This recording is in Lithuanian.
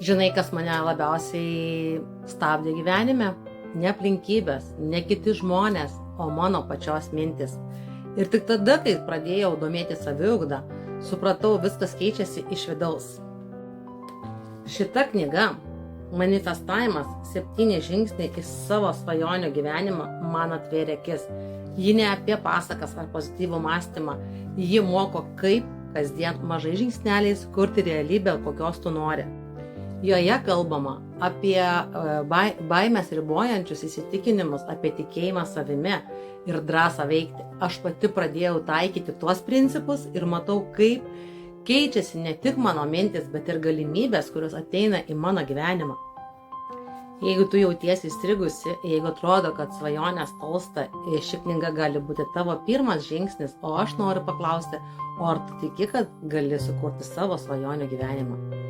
Žinai, kas mane labiausiai stabdė gyvenime? Ne aplinkybės, ne kiti žmonės, o mano pačios mintis. Ir tik tada, kai pradėjau domėti saviugdą, supratau, viskas keičiasi iš vidaus. Šita knyga, Manifestavimas 7 žingsniai į savo svajonių gyvenimą, man atvėrė akis. Ji ne apie pasakas ar pozityvų mąstymą, ji moko, kaip kasdien mažai žingsneliais kurti realybę, kokios tu nori. Joje kalbama apie baimės ribojančius įsitikinimus, apie tikėjimą savimi ir drąsą veikti. Aš pati pradėjau taikyti tuos principus ir matau, kaip keičiasi ne tik mano mintis, bet ir galimybės, kurios ateina į mano gyvenimą. Jeigu tu jautiesi įstrigusi, jeigu atrodo, kad svajonės tolsta, ši knyga gali būti tavo pirmas žingsnis, o aš noriu paklausti, o ar tu tiki, kad gali sukurti savo svajonių gyvenimą?